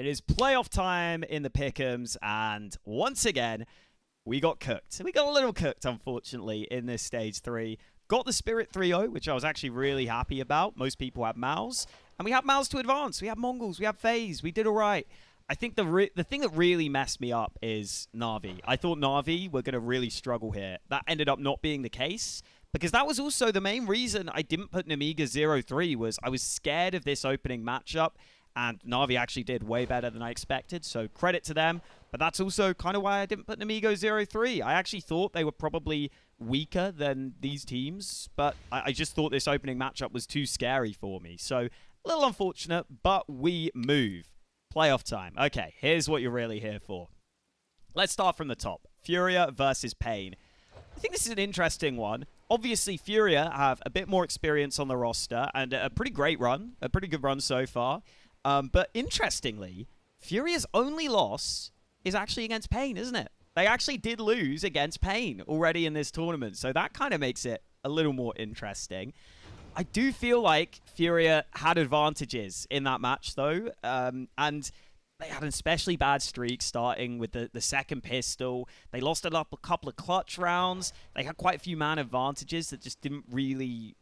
It is playoff time in the Pick'ems, and once again, we got cooked. We got a little cooked, unfortunately, in this Stage 3. Got the Spirit 3-0, which I was actually really happy about. Most people have Mouz, and we have Mouz to advance. We have Mongols, we have Faze. We did all right. I think the thing that really messed me up is Na'Vi. I thought Na'Vi were going to really struggle here. That ended up not being the case, because that was also the main reason I didn't put Namiga 0-3, was I was scared of this opening matchup. And Na'Vi actually did way better than I expected, so credit to them. But that's also kind of why I didn't put Namigo 0-3. I actually thought they were probably weaker than these teams, but I just thought this opening matchup was too scary for me. So, a little unfortunate, but we move. Playoff time. Okay, here's what you're really here for. Let's start from the top. Furia versus Pain. I think this is an interesting one. Obviously, Furia have a bit more experience on the roster and a pretty great run, a pretty good run so far. But interestingly, Furia's only loss is actually against Pain, isn't it? They actually did lose against Pain already in this tournament, so that kind of makes it a little more interesting. I do feel like Furia had advantages in that match, though, and they had an especially bad streak starting with the second pistol. They lost it up a couple of clutch rounds. They had quite a few man advantages that just didn't really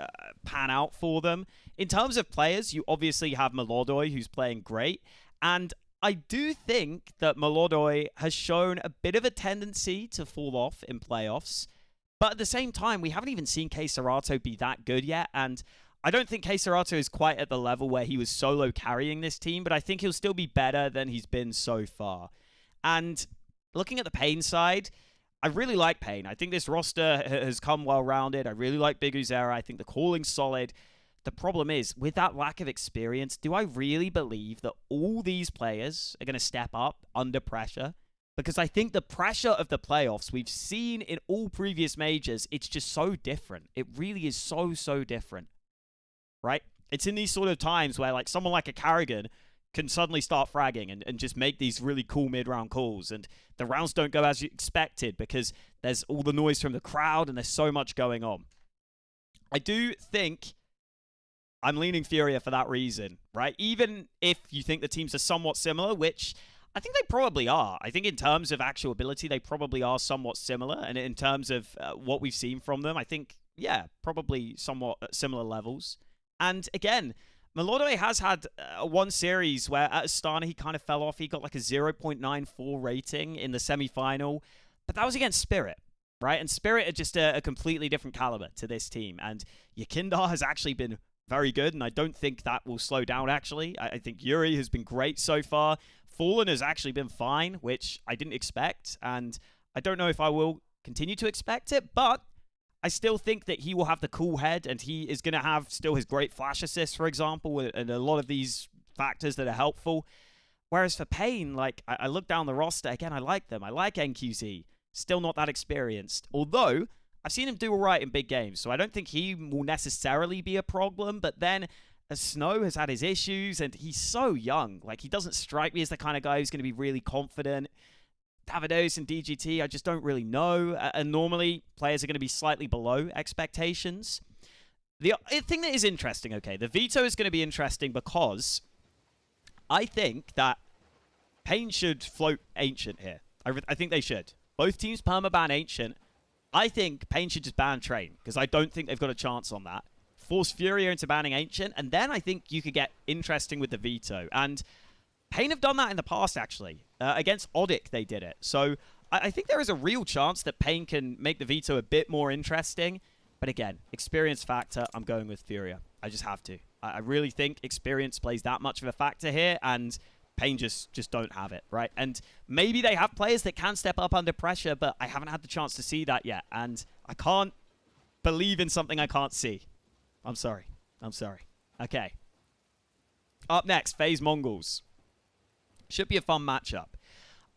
pan out for them. In terms of players, you obviously have Melodoi, who's playing great. And I do think that Melodoi has shown a bit of a tendency to fall off in playoffs. But at the same time, we haven't even seen Keisarato be that good yet. And I don't think Keisarato is quite at the level where he was solo carrying this team, but I think he'll still be better than he's been so far. And looking at the Pain side, I really like Pain. I think this roster has come well-rounded. I really like Big Uzera. I think the calling's solid. The problem is, with that lack of experience, do I really believe that all these players are going to step up under pressure? Because I think the pressure of the playoffs we've seen in all previous majors, it's just so different. It really is so, so different. Right? It's in these sort of times where like someone like a Carrigan can suddenly start fragging and just make these really cool mid-round calls. And the rounds don't go as you expected because there's all the noise from the crowd and there's so much going on. I do think I'm leaning Furia for that reason, right? Even if you think the teams are somewhat similar, which I think they probably are. I think in terms of actual ability, they probably are somewhat similar. And in terms of what we've seen from them, I think, yeah, probably somewhat at similar levels. And again, Melodoi has had one series where at Astana he kind of fell off. He got like a 0.94 rating in the semifinal. But that was against Spirit, right? And Spirit are just a completely different caliber to this team. And Yakindar has actually been very good, and I don't think that will slow down, actually. I think Yuri has been great so far. Fallen has actually been fine, which I didn't expect, and I don't know if I will continue to expect it, but I still think that he will have the cool head, and he is going to have still his great flash assists, for example, and a lot of these factors that are helpful. Whereas for Pain, like, I look down the roster, again, I like them. I like NQZ. Still not that experienced. Although I've seen him do all right in big games, so I don't think he will necessarily be a problem. But then, as Snow has had his issues, and he's so young. Like, he doesn't strike me as the kind of guy who's going to be really confident. Davidos and DGT, I just don't really know. And normally, players are going to be slightly below expectations. The thing that is interesting, okay, the veto is going to be interesting because I think that Pain should float Ancient here. I think they should. Both teams permaban Ancient. I think Pain should just ban Train, because I don't think they've got a chance on that. Force Furia into banning Ancient, and then I think you could get interesting with the veto. And Pain have done that in the past, actually. Against Odic, they did it. So I think there is a real chance that Pain can make the veto a bit more interesting. But again, experience factor, I'm going with Furia. I just have to. I really think experience plays that much of a factor here, and Pain just don't have it, right? And maybe they have players that can step up under pressure, but I haven't had the chance to see that yet. And I can't believe in something I can't see. I'm sorry. I'm sorry. Okay. Up next, Faze Mongols. Should be a fun matchup.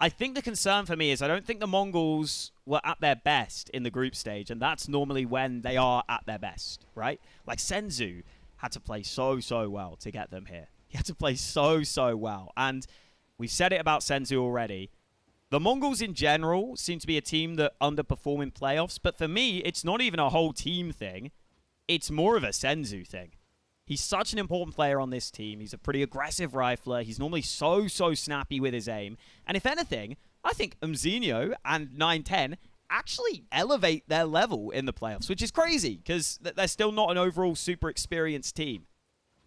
I think the concern for me is I don't think the Mongols were at their best in the group stage, and that's normally when they are at their best, right? Like Senzu had to play so well to get them here. He had to play so well. And we've said it about Senzu already. The Mongols in general seem to be a team that underperform in playoffs. But for me, it's not even a whole team thing. It's more of a Senzu thing. He's such an important player on this team. He's a pretty aggressive rifler. He's normally so snappy with his aim. And if anything, I think Umzinho and 910 actually elevate their level in the playoffs, which is crazy because they're still not an overall super experienced team.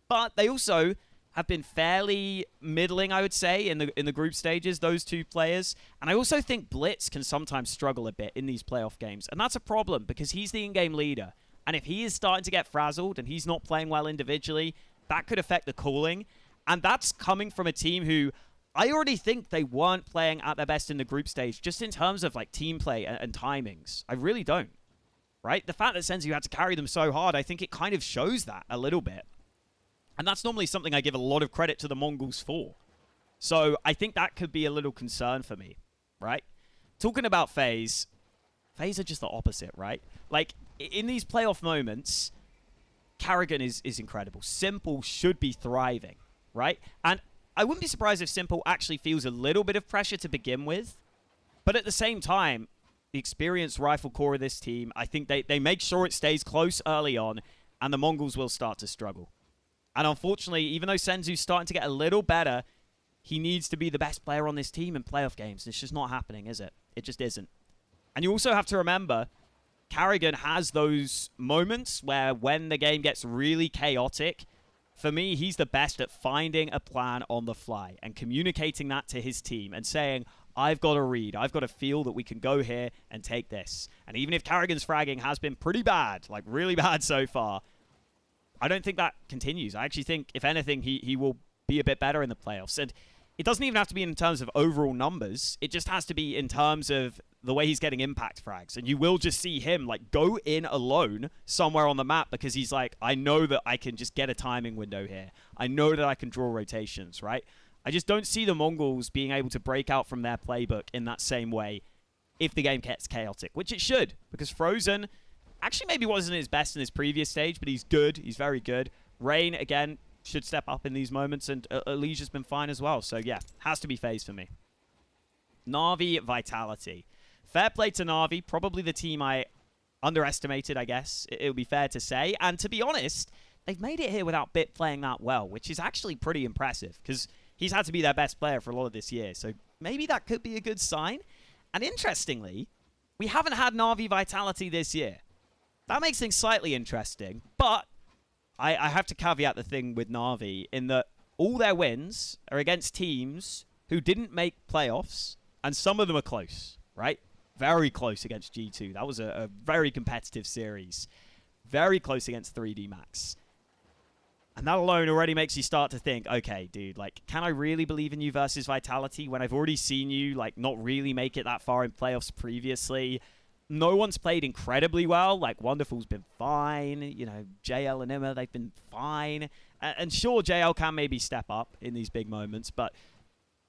But they also have been fairly middling, I would say, in the group stages, those two players. And I also think Blitz can sometimes struggle a bit in these playoff games. And that's a problem because he's the in-game leader. And if he is starting to get frazzled and he's not playing well individually, that could affect the calling. And that's coming from a team who I already think they weren't playing at their best in the group stage, just in terms of like team play and timings. I really don't. Right? The fact that Senzu had to carry them so hard, I think it kind of shows that a little bit. And that's normally something I give a lot of credit to the Mongols for. So I think that could be a little concern for me, right? Talking about Faze, Faze are just the opposite, right? Like, in these playoff moments, Karrigan is incredible. Simple should be thriving, right? And I wouldn't be surprised if Simple actually feels a little bit of pressure to begin with. But at the same time, the experienced rifle core of this team, I think they make sure it stays close early on, and the Mongols will start to struggle. And unfortunately, even though Senzu's starting to get a little better, he needs to be the best player on this team in playoff games. It's just not happening, is it? It just isn't. And you also have to remember, Karrigan has those moments where when the game gets really chaotic, for me, he's the best at finding a plan on the fly and communicating that to his team and saying, I've got to read, I've got to feel that we can go here and take this. And even if Karrigan's fragging has been pretty bad, like really bad so far, I don't think that continues. I actually think, if anything, he will be a bit better in the playoffs. And it doesn't even have to be in terms of overall numbers. It just has to be in terms of the way he's getting impact frags. And you will just see him like go in alone somewhere on the map because he's like, I know that I can just get a timing window here. I know that I can draw rotations, right? I just don't see the Mongols being able to break out from their playbook in that same way if the game gets chaotic, which it should, because Frozen actually maybe wasn't his best in his previous stage, but he's good. He's very good. Rain, again, should step up in these moments, and Alicia's been fine as well. So, yeah, has to be Faze for me. Na'Vi Vitality. Fair play to Na'Vi. Probably the team I underestimated, I guess. It would be fair to say. And to be honest, they've made it here without Bit playing that well, which is actually pretty impressive, because he's had to be their best player for a lot of this year. So maybe that could be a good sign. And interestingly, we haven't had Na'Vi Vitality this year. That makes things slightly interesting, but I have to caveat the thing with Na'Vi in that all their wins are against teams who didn't make playoffs, and some of them are close, right? Very close against G2. That was a very competitive series. Very close against 3D Max. And that alone already makes you start to think, okay, dude, like, can I really believe in you versus Vitality when I've already seen you, like, not really make it that far in playoffs previously? No one's played incredibly well. Like, Wonderful's been fine. You know, JL and Emma, they've been fine. And sure, JL can maybe step up in these big moments, but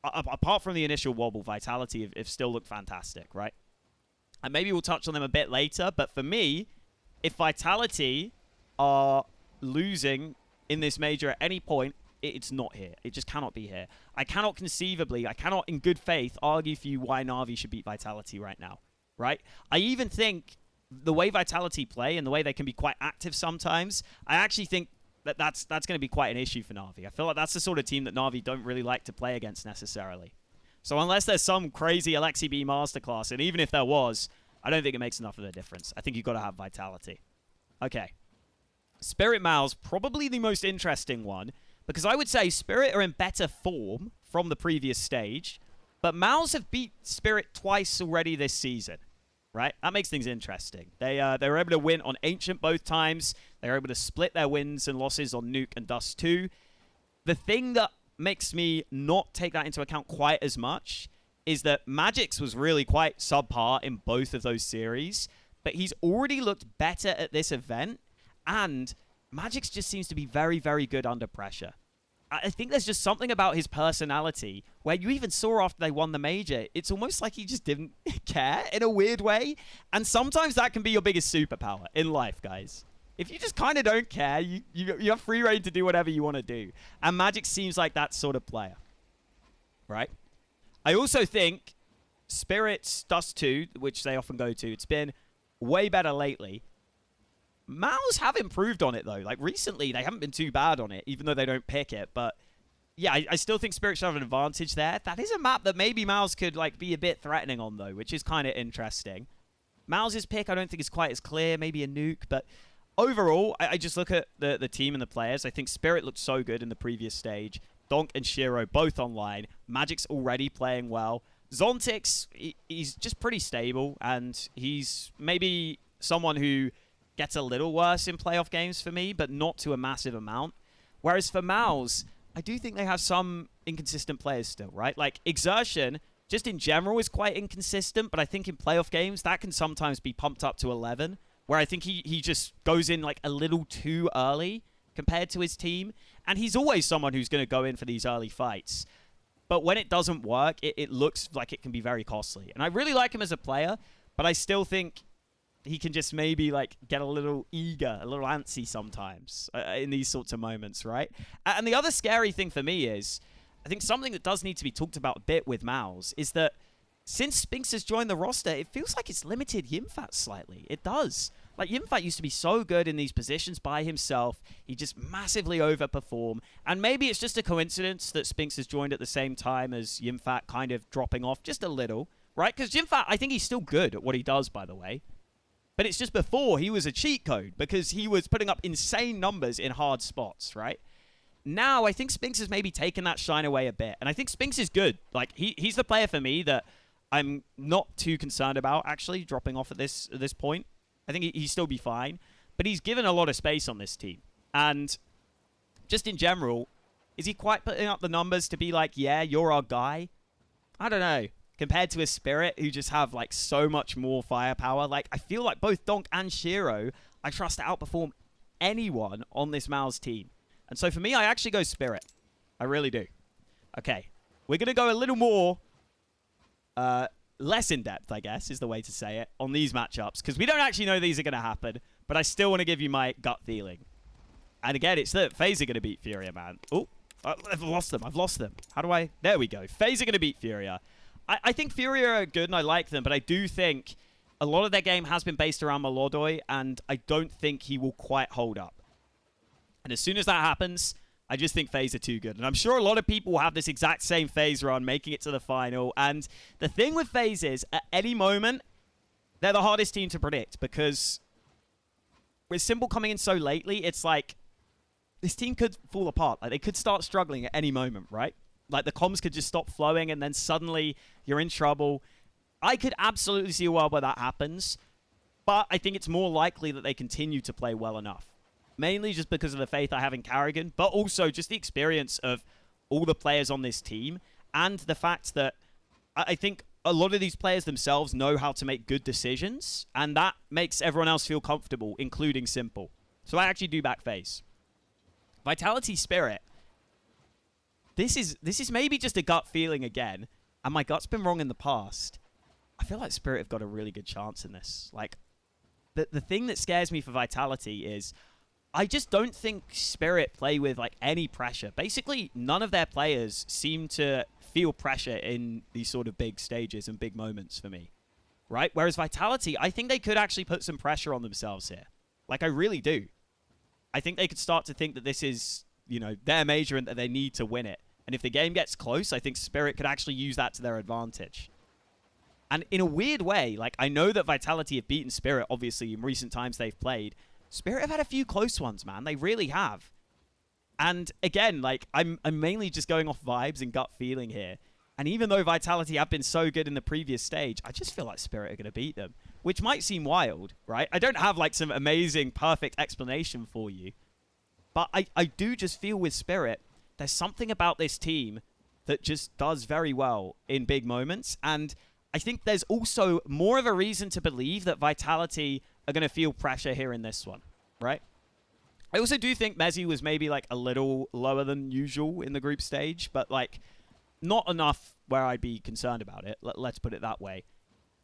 apart from the initial wobble, Vitality have still looked fantastic, right? And maybe we'll touch on them a bit later, but for me, if Vitality are losing in this major at any point, it's not here. It just cannot be here. I cannot in good faith, argue for you why Na'Vi should beat Vitality right now. Right? I even think the way Vitality play and the way they can be quite active sometimes, I actually think that's going to be quite an issue for Na'Vi. I feel like that's the sort of team that Na'Vi don't really like to play against necessarily. So unless there's some crazy Alexi B masterclass, and even if there was, I don't think it makes enough of a difference. I think you've got to have Vitality. Okay. Spirit Mouz, probably the most interesting one, because I would say Spirit are in better form from the previous stage, but Mouz have beat Spirit twice already this season, right? That makes things interesting. They were able to win on Ancient both times. They were able to split their wins and losses on Nuke and Dust 2. The thing that makes me not take that into account quite as much is that Magix was really quite subpar in both of those series, but he's already looked better at this event, and Magix just seems to be very, very good under pressure. I think there's just something about his personality where you even saw after they won the major, it's almost like he just didn't care in a weird way. And sometimes that can be your biggest superpower in life, guys. If you just kind of don't care, you have free reign to do whatever you want to do. And Magix seems like that sort of player, right? I also think Spirit's Dust 2, which they often go to, it's been way better lately. Mouz have improved on it, though. Like, recently, they haven't been too bad on it, even though they don't pick it. But, yeah, I still think Spirit should have an advantage there. That is a map that maybe Mouz could, like, be a bit threatening on, though, which is kind of interesting. Mouz's pick, I don't think is quite as clear. Maybe a nuke, but overall, I just look at the team and the players. I think Spirit looked so good in the previous stage. Donk and Shiro both online. Magic's already playing well. Zontix, he's just pretty stable, and he's maybe someone who gets a little worse in playoff games for me, but not to a massive amount. Whereas for Mouz, I do think they have some inconsistent players still, right? Like, Exertion, just in general, is quite inconsistent, but I think in playoff games, that can sometimes be pumped up to 11, where I think he just goes in, like, a little too early compared to his team. And he's always someone who's going to go in for these early fights. But when it doesn't work, it looks like it can be very costly. And I really like him as a player, but I still think he can just maybe like get a little eager, a little antsy sometimes in these sorts of moments, right? And the other scary thing for me is, I think something that does need to be talked about a bit with Mouz is that since Spinks has joined the roster, it feels like it's limited Yimfat slightly. It does. Like, Yimfat used to be so good in these positions by himself. He just massively overperformed. And maybe it's just a coincidence that Spinks has joined at the same time as Yimfat kind of dropping off just a little, right? Because Yimfat, I think he's still good at what he does, by the way. But it's just before he was a cheat code because he was putting up insane numbers in hard spots, right? Now, I think Spinks has maybe taken that shine away a bit. And I think Spinks is good. Like, he's the player for me that I'm not too concerned about, actually, dropping off at this point. I think he'd still be fine. But he's given a lot of space on this team. And just in general, is he quite putting up the numbers to be like, yeah, you're our guy? I don't know. Compared to his Spirit, who just have, like, so much more firepower. Like, I feel like both Donk and Shiro, I trust to outperform anyone on this Mouz team. And so for me, I actually go Spirit. I really do. Okay. We're going to go a little more... less in-depth, I guess, is the way to say it, on these matchups. Because we don't actually know these are going to happen. But I still want to give you my gut feeling. And again, it's that Faze are going to beat Furia, man. Oh, I've lost them. I've lost them. How do I... There we go. Faze are going to beat Furia. I think Furia are good and I like them. But I do think a lot of their game has been based around Molodoi. And I don't think he will quite hold up. And as soon as that happens... I just think Faze are too good. And I'm sure a lot of people will have this exact same Faze run, making it to the final. And the thing with Faze is, at any moment, they're the hardest team to predict. Because with Symbol coming in so lately, it's like, this team could fall apart. Like, they could start struggling at any moment, right? Like, the comms could just stop flowing, and then suddenly you're in trouble. I could absolutely see a world where that happens. But I think it's more likely that they continue to play well enough. Mainly just because of the faith I have in Karrigan, but also just the experience of all the players on this team and the fact that I think a lot of these players themselves know how to make good decisions, and that makes everyone else feel comfortable, including Simple. So I actually do back Faze. Vitality Spirit. This is maybe just a gut feeling again, and my gut's been wrong in the past. I feel like Spirit have got a really good chance in this. Like, the thing that scares me for Vitality is... I just don't think Spirit play with, like, any pressure. Basically, none of their players seem to feel pressure in these sort of big stages and big moments for me, right? Whereas Vitality, I think they could actually put some pressure on themselves here. Like, I really do. I think they could start to think that this is, you know, their major and that they need to win it. And if the game gets close, I think Spirit could actually use that to their advantage. And in a weird way, like, I know that Vitality have beaten Spirit, obviously, in recent times they've played. Spirit have had a few close ones, man. They really have. And again, like, I'm mainly just going off vibes and gut feeling here. And even though Vitality have been so good in the previous stage, I just feel like Spirit are going to beat them. Which might seem wild, right? I don't have, like, some amazing, perfect explanation for you. But I do just feel with Spirit, there's something about this team that just does very well in big moments. And I think there's also more of a reason to believe that Vitality... are going to feel pressure here in this one, right? I also do think Mezzy was maybe, like, a little lower than usual in the group stage, but, like, not enough where I'd be concerned about it. Let's put it that way.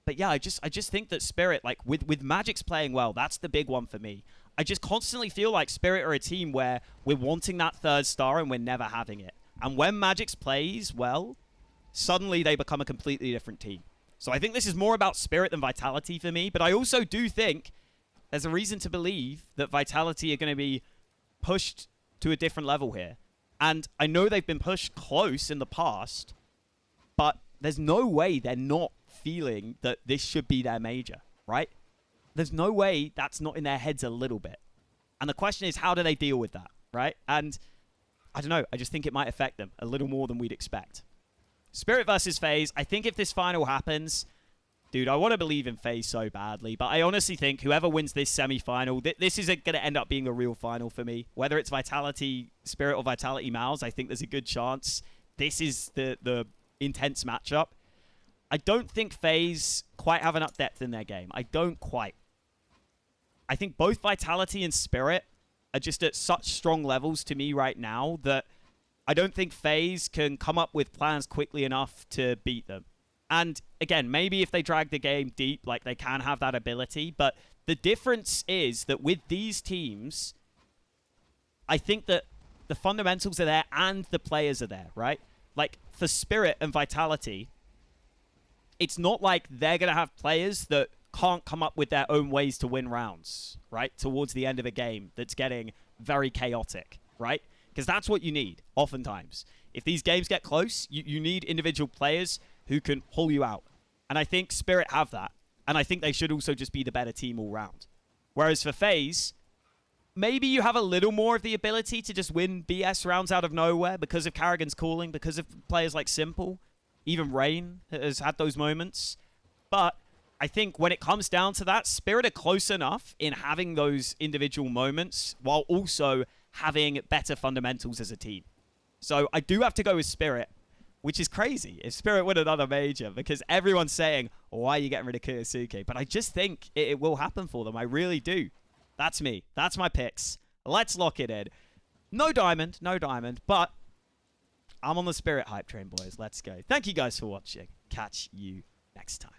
But, yeah, I just think that Spirit, like, with Magic's playing well, that's the big one for me. I just constantly feel like Spirit are a team where we're wanting that third star and we're never having it. And when Magic's plays well, suddenly they become a completely different team. So I think this is more about Spirit than Vitality for me. But I also do think there's a reason to believe that Vitality are going to be pushed to a different level here. And I know they've been pushed close in the past, but there's no way they're not feeling that this should be their major, right? There's no way that's not in their heads a little bit. And the question is, how do they deal with that, right? And I don't know. I just think it might affect them a little more than we'd expect. Spirit versus Faze. I think if this final happens, dude, I want to believe in Faze so badly. But I honestly think whoever wins this semi-final, this is going to end up being a real final for me. Whether it's Vitality Spirit or Vitality Mouz, I think there's a good chance. This is the intense matchup. I don't think Faze quite have enough depth in their game. I don't quite. I think both Vitality and Spirit are just at such strong levels to me right now that I don't think Faze can come up with plans quickly enough to beat them. And again, maybe if they drag the game deep, like they can have that ability. But the difference is that with these teams, I think that the fundamentals are there and the players are there, right? Like for Spirit and Vitality, it's not like they're going to have players that can't come up with their own ways to win rounds, right? Towards the end of a game that's getting very chaotic, right? Because that's what you need, oftentimes. If these games get close, you need individual players who can pull you out. And I think Spirit have that. And I think they should also just be the better team all round. Whereas for FaZe, maybe you have a little more of the ability to just win BS rounds out of nowhere because of Karrigan's calling, because of players like Simple. Even Rain has had those moments. But I think when it comes down to that, Spirit are close enough in having those individual moments while also having better fundamentals as a team. So I do have to go with Spirit, which is crazy if Spirit win another major, because everyone's saying, why are you getting rid of Kurisuke? But I just think it will happen for them. I really do. That's me. That's my picks. Let's lock it in. No diamond, but I'm on the Spirit hype train, boys. Let's go. Thank you guys for watching. Catch you next time.